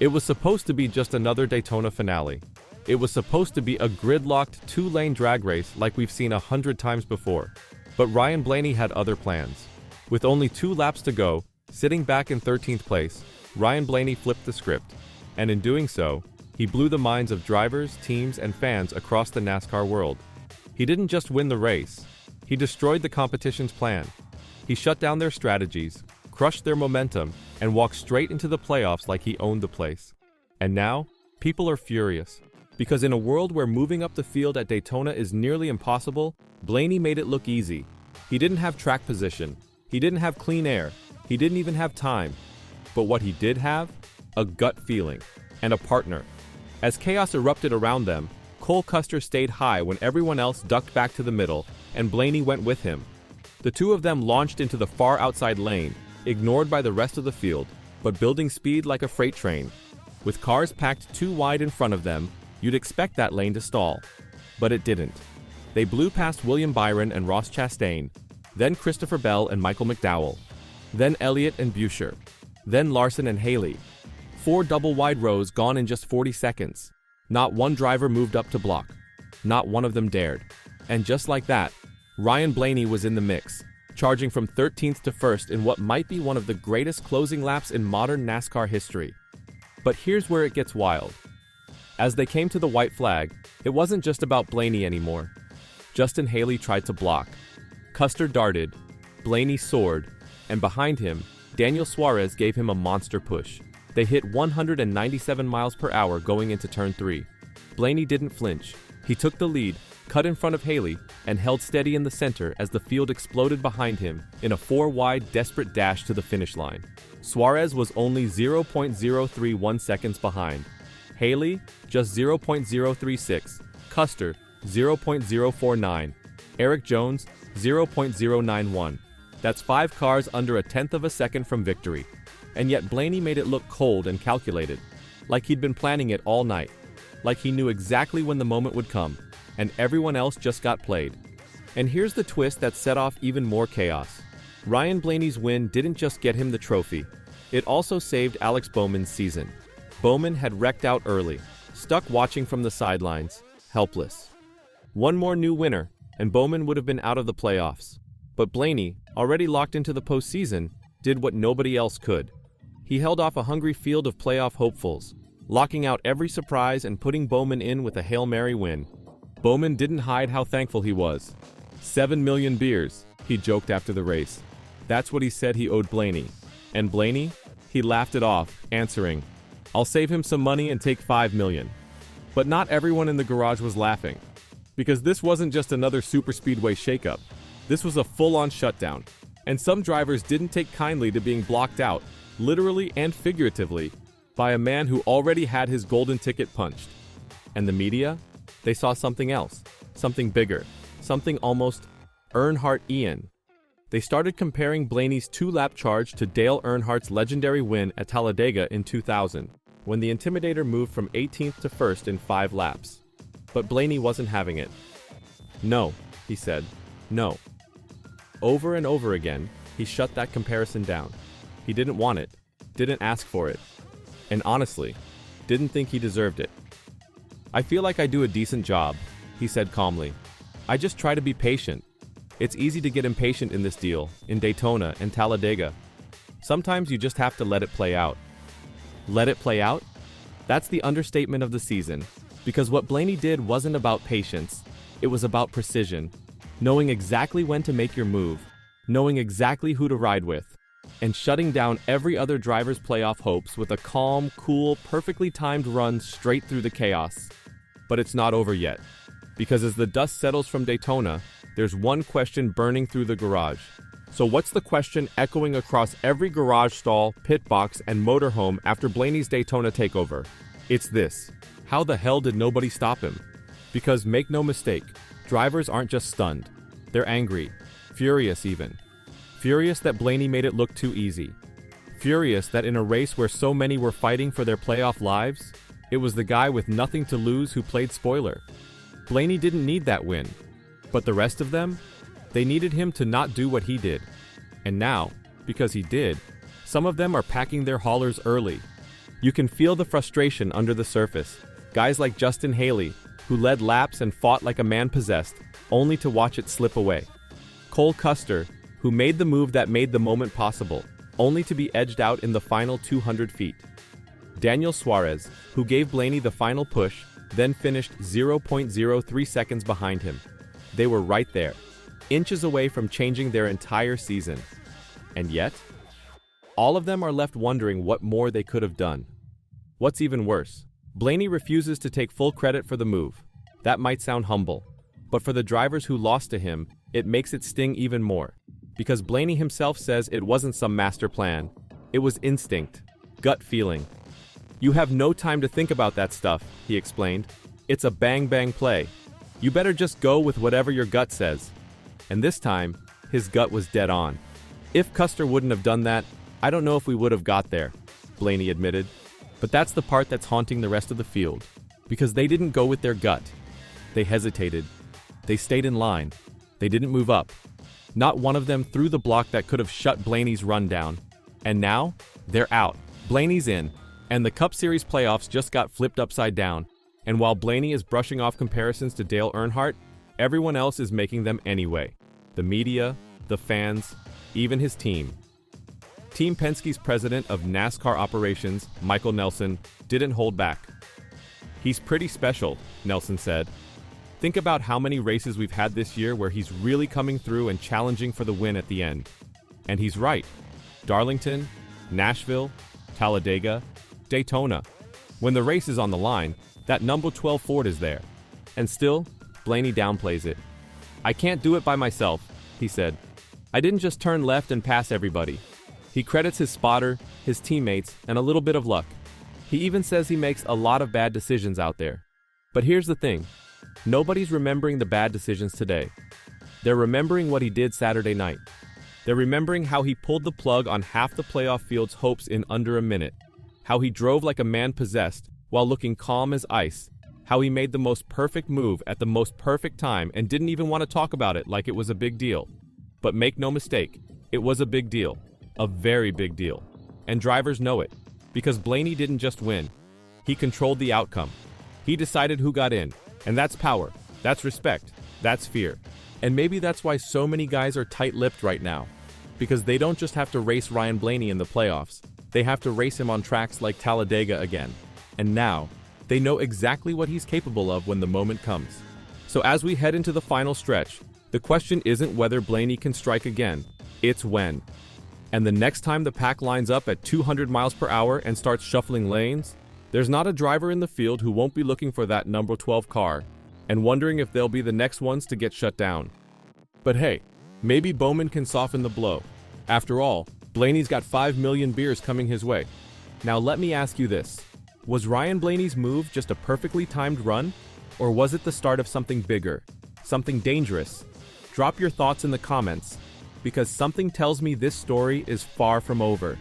It was supposed to be just another Daytona finale. It was supposed to be a gridlocked two-lane drag race like we've seen 100 times before. But Ryan Blaney had other plans. With only 2 laps to go, sitting back in 13th place, Ryan Blaney flipped the script. And in doing so, he blew the minds of drivers, teams, and fans across the NASCAR world. He didn't just win the race. He destroyed the competition's plan. He shut down their strategies, crushed their momentum, and walked straight into the playoffs like he owned the place. And now, people are furious. Because in a world where moving up the field at Daytona is nearly impossible, Blaney made it look easy. He didn't have track position. He didn't have clean air. He didn't even have time. But what he did have? A gut feeling. And a partner. As chaos erupted around them, Cole Custer stayed high when everyone else ducked back to the middle, and Blaney went with him. The two of them launched into the far outside lane, ignored by the rest of the field, but building speed like a freight train. With cars packed too wide in front of them, you'd expect that lane to stall. But it didn't. They blew past William Byron and Ross Chastain, then Christopher Bell and Michael McDowell, then Elliott and Buescher, then Larson and Haley. 4 double-wide rows gone in just 40 seconds. Not one driver moved up to block. Not one of them dared. And just like that, Ryan Blaney was in the mix, charging from 13th to 1st in what might be one of the greatest closing laps in modern NASCAR history. But here's where it gets wild. As they came to the white flag, it wasn't just about Blaney anymore. Justin Haley tried to block. Custer darted, Blaney soared, and behind him, Daniel Suarez gave him a monster push. They hit 197 miles per hour going into turn 3. Blaney didn't flinch. He took the lead, cut in front of Haley, and held steady in the center as the field exploded behind him in a 4-wide desperate dash to the finish line. Suarez was only 0.031 seconds behind. Haley, just 0.036. Custer, 0.049. Eric Jones, 0.091. That's 5 cars under a tenth of a second from victory. And yet Blaney made it look cold and calculated, like he'd been planning it all night, like he knew exactly when the moment would come, and everyone else just got played. And here's the twist that set off even more chaos. Ryan Blaney's win didn't just get him the trophy, it also saved Alex Bowman's season. Bowman had wrecked out early, stuck watching from the sidelines, helpless. One more new winner, and Bowman would have been out of the playoffs. But Blaney, already locked into the postseason, did what nobody else could. He held off a hungry field of playoff hopefuls, locking out every surprise and putting Bowman in with a Hail Mary win. Bowman didn't hide how thankful he was. 7 million beers, he joked after the race. That's what he said he owed Blaney. And Blaney? He laughed it off, answering, "I'll save him some money and take 5 million. But not everyone in the garage was laughing. Because this wasn't just another superspeedway shakeup. This was a full-on shutdown. And some drivers didn't take kindly to being blocked out, literally and figuratively, by a man who already had his golden ticket punched. And the media? They saw something else, something bigger, something almost Earnhardt-ian. They started comparing Blaney's 2-lap charge to Dale Earnhardt's legendary win at Talladega in 2000, when the Intimidator moved from 18th to 1st in 5 laps. But Blaney wasn't having it. "No," he said, "no." Over and over again, he shut that comparison down. He didn't want it, didn't ask for it, and honestly, didn't think he deserved it. "I feel like I do a decent job," he said calmly. "I just try to be patient. It's easy to get impatient in this deal, in Daytona and Talladega. Sometimes you just have to let it play out." Let it play out? That's the understatement of the season, because what Blaney did wasn't about patience, it was about precision. Knowing exactly when to make your move, knowing exactly who to ride with, and shutting down every other driver's playoff hopes with a calm, cool, perfectly timed run straight through the chaos. But it's not over yet, because as the dust settles from Daytona, there's one question burning through the garage. So what's the question echoing across every garage stall, pit box, and motorhome after Blaney's Daytona takeover? It's this: how the hell did nobody stop him? Because make no mistake, drivers aren't just stunned. They're angry, furious even. Furious that Blaney made it look too easy. Furious that in a race where so many were fighting for their playoff lives, it was the guy with nothing to lose who played spoiler. Blaney didn't need that win. But the rest of them? They needed him to not do what he did. And now, because he did, some of them are packing their haulers early. You can feel the frustration under the surface. Guys like Justin Haley, who led laps and fought like a man possessed, only to watch it slip away. Cole Custer, who made the move that made the moment possible, only to be edged out in the final 200 feet. Daniel Suarez, who gave Blaney the final push, then finished 0.03 seconds behind him. They were right there, inches away from changing their entire season. And yet, all of them are left wondering what more they could have done. What's even worse, Blaney refuses to take full credit for the move. That might sound humble, but for the drivers who lost to him, it makes it sting even more. Because Blaney himself says it wasn't some master plan. It was instinct, gut feeling. You have no time to think about that stuff, he explained. It's a bang-bang play. You better just go with whatever your gut says. And this time, his gut was dead on. If Custer wouldn't have done that, I don't know if we would have got there, Blaney admitted. But that's the part that's haunting the rest of the field. Because they didn't go with their gut. They hesitated. They stayed in line. They didn't move up. Not one of them threw the block that could have shut Blaney's run down. And now, they're out. Blaney's in. And the Cup Series playoffs just got flipped upside down. And while Blaney is brushing off comparisons to Dale Earnhardt, everyone else is making them anyway. The media, the fans, even his team. Team Penske's president of NASCAR operations, Michael Nelson, didn't hold back. He's pretty special, Nelson said. Think about how many races we've had this year where he's really coming through and challenging for the win at the end. And he's right. Darlington, Nashville, Talladega, Daytona. When the race is on the line, that number 12 Ford is there. And still, Blaney downplays it. I can't do it by myself, he said. I didn't just turn left and pass everybody. He credits his spotter, his teammates, and a little bit of luck. He even says he makes a lot of bad decisions out there. But here's the thing. Nobody's remembering the bad decisions today. They're remembering what he did Saturday night. They're remembering how he pulled the plug on half the playoff field's hopes in under a minute. How he drove like a man possessed while looking calm as ice. How he made the most perfect move at the most perfect time and didn't even want to talk about it like it was a big deal. But make no mistake, it was a big deal. A very big deal. And drivers know it. Because Blaney didn't just win. He controlled the outcome. He decided who got in. And that's power. That's respect. That's fear. And maybe that's why so many guys are tight-lipped right now. Because they don't just have to race Ryan Blaney in the playoffs. They have to race him on tracks like Talladega again. And now, they know exactly what he's capable of when the moment comes. So as we head into the final stretch, the question isn't whether Blaney can strike again. It's when. And the next time the pack lines up at 200 miles per hour and starts shuffling lanes, there's not a driver in the field who won't be looking for that number 12 car and wondering if they'll be the next ones to get shut down. But hey, maybe Bowman can soften the blow. After all, Blaney's got 5 million beers coming his way. Now let me ask you this. Was Ryan Blaney's move just a perfectly timed run? Or was it the start of something bigger? Something dangerous? Drop your thoughts in the comments, because something tells me this story is far from over.